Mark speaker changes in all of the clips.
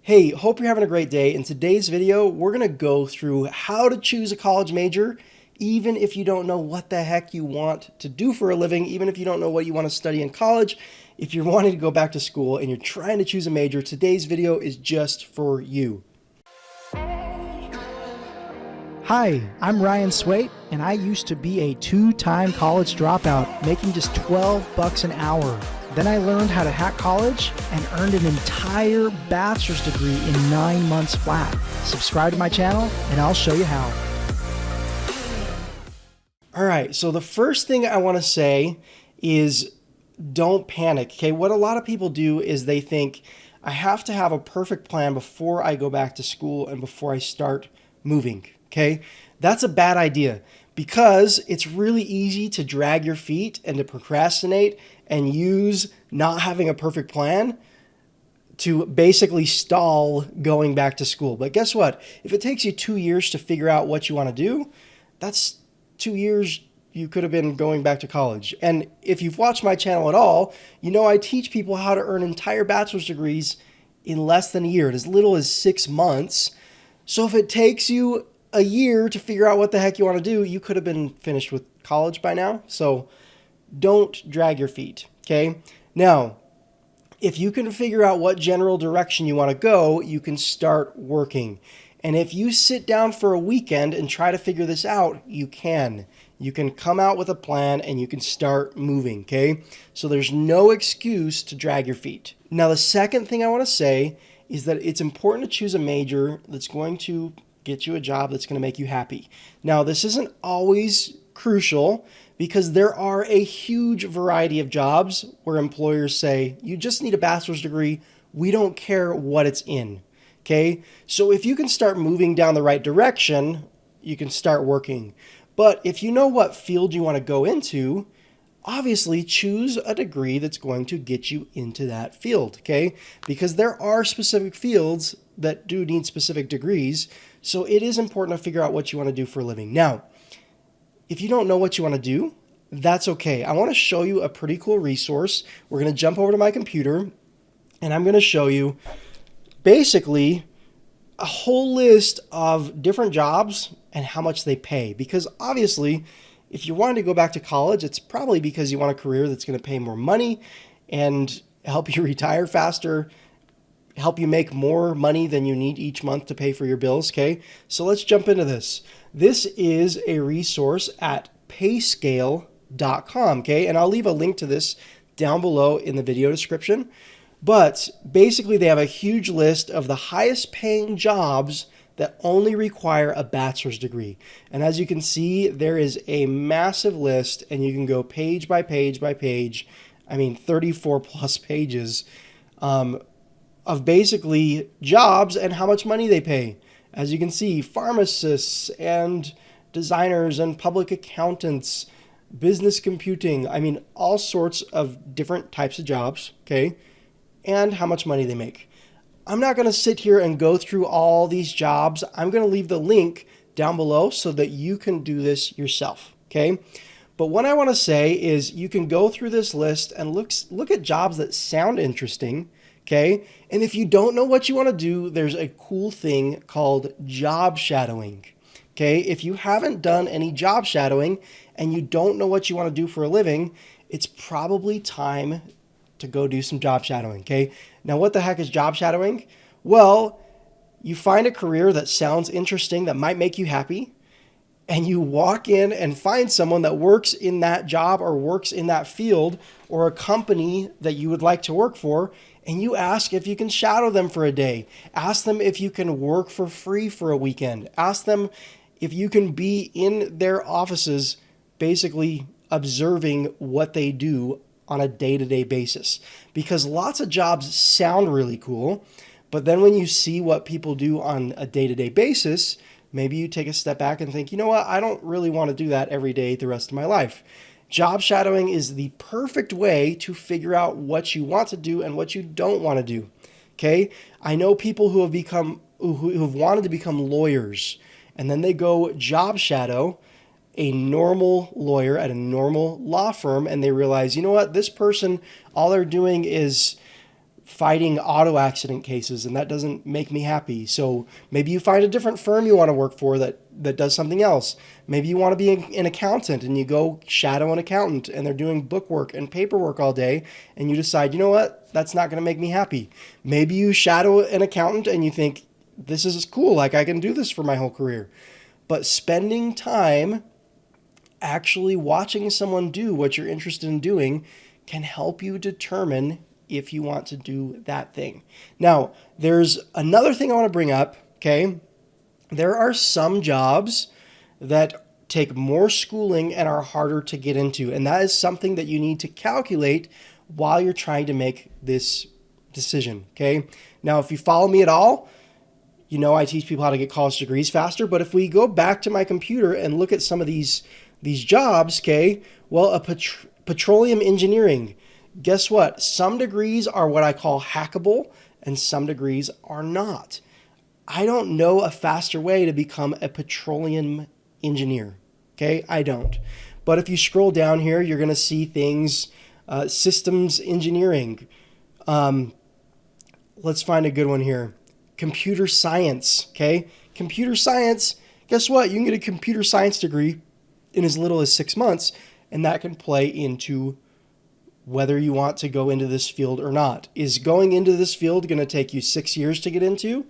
Speaker 1: Hey, hope you're having a great day. In today's video, we're going to go through how to choose a college major, even if you don't know what the heck you want to do for a living, even if you don't know what you want to study in college. If you're wanting to go back to school and you're trying to choose a major, today's video is just for you.
Speaker 2: Hi, I'm Ryan Swayt, and I used to be a two-time college dropout, making just $12 an hour. Then I learned how to hack college and earned an entire bachelor's degree in 9 months flat. Subscribe to my channel, and I'll show you how.
Speaker 1: All right, so the first thing I want to say is don't panic, okay? What a lot of people do is they think, I have to have a perfect plan before I go back to school and before I start moving, okay? That's a bad idea because it's really easy to drag your feet and to procrastinate and use not having a perfect plan to basically stall going back to school. But guess what? If it takes you 2 years to figure out what you want to do, that's 2 years you could have been going back to college. And if you've watched my channel at all, you know I teach people how to earn entire bachelor's degrees in less than a year, in as little as 6 months. So if it takes you a year to figure out what the heck you want to do, you could have been finished with college by now. So don't drag your feet, okay? Now, if you can figure out what general direction you want to go, you can start working. And if you sit down for a weekend and try to figure this out, you can. You can come out with a plan and you can start moving, okay? So there's no excuse to drag your feet. Now, the second thing I want to say is that it's important to choose a major that's going to get you a job that's going to make you happy. Now, this isn't always crucial because there are a huge variety of jobs where employers say, you just need a bachelor's degree. We don't care what it's in. Okay. So if you can start moving down the right direction, you can start working. But if you know what field you want to go into, obviously choose a degree that's going to get you into that field. Okay. Because there are specific fields that do need specific degrees. So it is important to figure out what you want to do for a living. Now, if you don't know what you want to do, that's okay. I want to show you a pretty cool resource. We're going to jump over to my computer and I'm going to show you basically a whole list of different jobs and how much they pay. Because obviously, if you're wanting to go back to college, it's probably because you want a career that's going to pay more money and help you retire faster, help you make more money than you need each month to pay for your bills, okay? So let's jump into this. This is a resource at payscale.com, okay? And I'll leave a link to this down below in the video description. But basically, they have a huge list of the highest paying jobs that only require a bachelor's degree. And as you can see, there is a massive list, and you can go page by page by page. 34 plus pages of basically jobs and how much money they pay. As you can see, pharmacists and designers and public accountants, business computing, all sorts of different types of jobs, okay? And how much money they make. I'm not going to sit here and go through all these jobs. I'm going to leave the link down below so that you can do this yourself, okay? But what I want to say is you can go through this list and look at jobs that sound interesting, okay? And if you don't know what you want to do, there's a cool thing called job shadowing, okay? If you haven't done any job shadowing and you don't know what you want to do for a living, it's probably time to go do some job shadowing, okay? Now, what the heck is job shadowing? Well, you find a career that sounds interesting, that might make you happy, and you walk in and find someone that works in that job or works in that field or a company that you would like to work for, and you ask if you can shadow them for a day. Ask them if you can work for free for a weekend. Ask them if you can be in their offices basically observing what they do on a day-to-day basis. Because lots of jobs sound really cool, but then when you see what people do on a day-to-day basis, maybe you take a step back and think, you know what, I don't really want to do that every day the rest of my life. Job shadowing is the perfect way to figure out what you want to do and what you don't want to do. Okay? I know people who have wanted to become lawyers, and then they go job shadow a normal lawyer at a normal law firm, and they realize, you know what, this person, all they're doing is fighting auto accident cases, and that doesn't make me happy. So maybe you find a different firm you want to work for that does something else. Maybe you want to be an accountant and you go shadow an accountant and they're doing bookwork and paperwork all day, and you decide, you know what, that's not going to make me happy. Maybe you shadow an accountant and you think, this is cool, like I can do this for my whole career. But spending time actually watching someone do what you're interested in doing can help you determine if you want to do that thing. Now, there's another thing I want to bring up, okay? There are some jobs that take more schooling and are harder to get into, and that is something that you need to calculate while you're trying to make this decision, okay? Now, if you follow me at all, you know I teach people how to get college degrees faster, but if we go back to my computer and look at some of these jobs, okay, well, petroleum engineering, guess what? Some degrees are what I call hackable and some degrees are not. I don't know a faster way to become a petroleum engineer, okay? I don't. But if you scroll down here, you're going to see things, systems engineering. Let's find a good one here. Computer science, okay? Computer science, guess what? You can get a computer science degree in as little as 6 months, and that can play into whether you want to go into this field or not. Is going into this field going to take you 6 years to get into,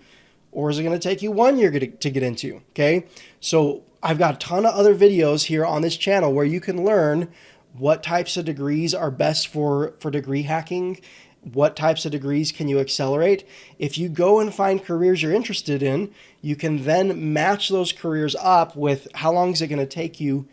Speaker 1: or is it going to take you 1 year to get into? Okay, so I've got a ton of other videos here on this channel where you can learn what types of degrees are best for degree hacking, what types of degrees can you accelerate. If you go and find careers you're interested in, you can then match those careers up with how long is it going to take you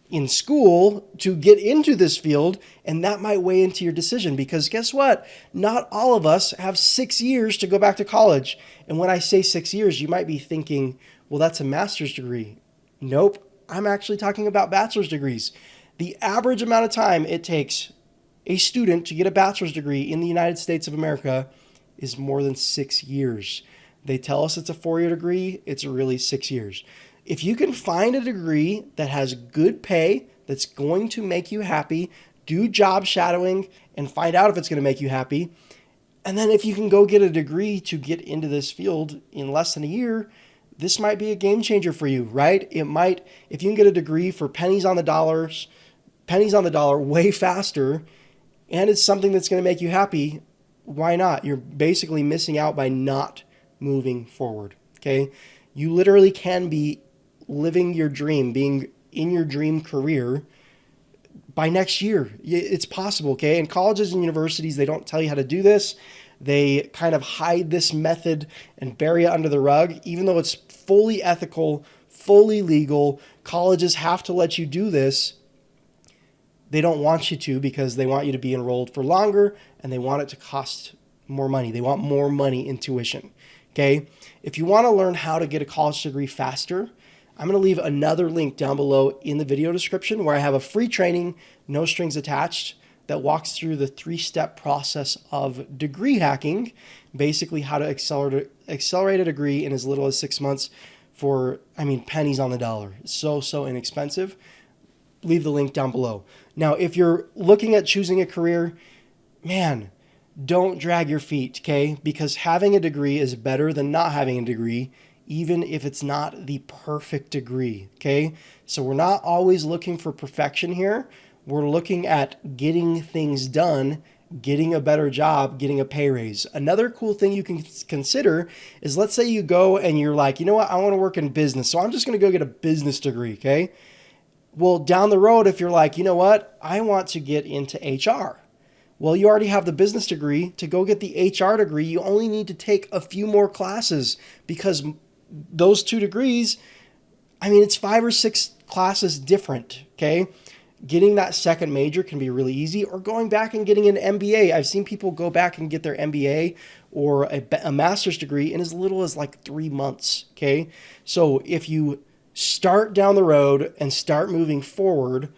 Speaker 1: in school to get into this field, and that might weigh into your decision, because guess what? Not all of us have 6 years to go back to college. And when I say 6 years, you might be thinking, well, that's a master's degree. Nope, I'm actually talking about bachelor's degrees. The average amount of time it takes a student to get a bachelor's degree in the United States of America is more than 6 years. They tell us it's a 4-year degree, it's really 6 years. If you can find a degree that has good pay, that's going to make you happy, do job shadowing and find out if it's going to make you happy. And then if you can go get a degree to get into this field in less than a year, this might be a game changer for you, right? It might, if you can get a degree for pennies on the dollar way faster, and it's something that's going to make you happy, why not? You're basically missing out by not moving forward, okay? You literally can be living your dream, being in your dream career by next year. It's possible, okay? And colleges and universities, they don't tell you how to do this. They kind of hide this method and bury it under the rug, even though it's fully ethical, fully legal. Colleges have to let you do this. They don't want you to, because they want you to be enrolled for longer and they want it to cost more money. They want more money in tuition, okay? If you want to learn how to get a college degree faster, I'm going to leave another link down below in the video description where I have a free training, no strings attached, that walks through the 3-step process of degree hacking, basically how to accelerate a degree in as little as 6 months for, pennies on the dollar. It's so inexpensive. Leave the link down below. Now, if you're looking at choosing a career, man, don't drag your feet, okay? Because having a degree is better than not having a degree, even if it's not the perfect degree, okay? So we're not always looking for perfection here. We're looking at getting things done, getting a better job, getting a pay raise. Another cool thing you can consider is, let's say you go and you're like, you know what, I want to work in business, so I'm just going to go get a business degree, okay? Well, down the road, if you're like, you know what, I want to get into HR. Well, you already have the business degree. To go get the HR degree, you only need to take a few more classes, because those 2 degrees, it's 5 or 6 classes different, okay? Getting that second major can be really easy, or going back and getting an MBA. I've seen people go back and get their MBA or a master's degree in as little as like 3 months, okay? So if you start down the road and start moving forward,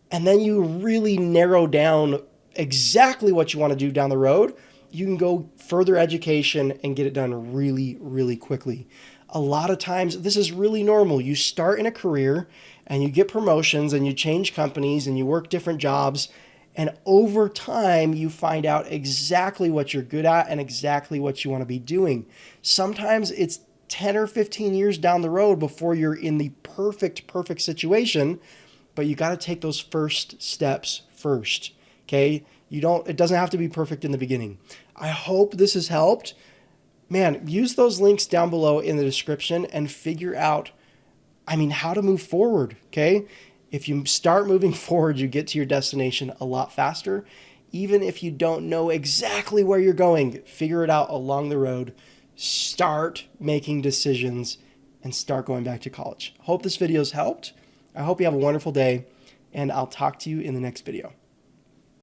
Speaker 1: and then you really narrow down exactly what you want to do down the road, you can go further education and get it done really, really quickly. A lot of times, this is really normal. You start in a career and you get promotions and you change companies and you work different jobs, And over time, you find out exactly what you're good at and exactly what you want to be doing. Sometimes it's 10 or 15 years down the road before you're in the perfect situation, but you got to take those first steps first. Okay? It doesn't have to be perfect in the beginning. I hope this has helped. Man, use those links down below in the description and figure out, how to move forward, okay? If you start moving forward, you get to your destination a lot faster. Even if you don't know exactly where you're going, figure it out along the road. Start making decisions and start going back to college. Hope this video's helped. I hope you have a wonderful day, and I'll talk to you in the next video.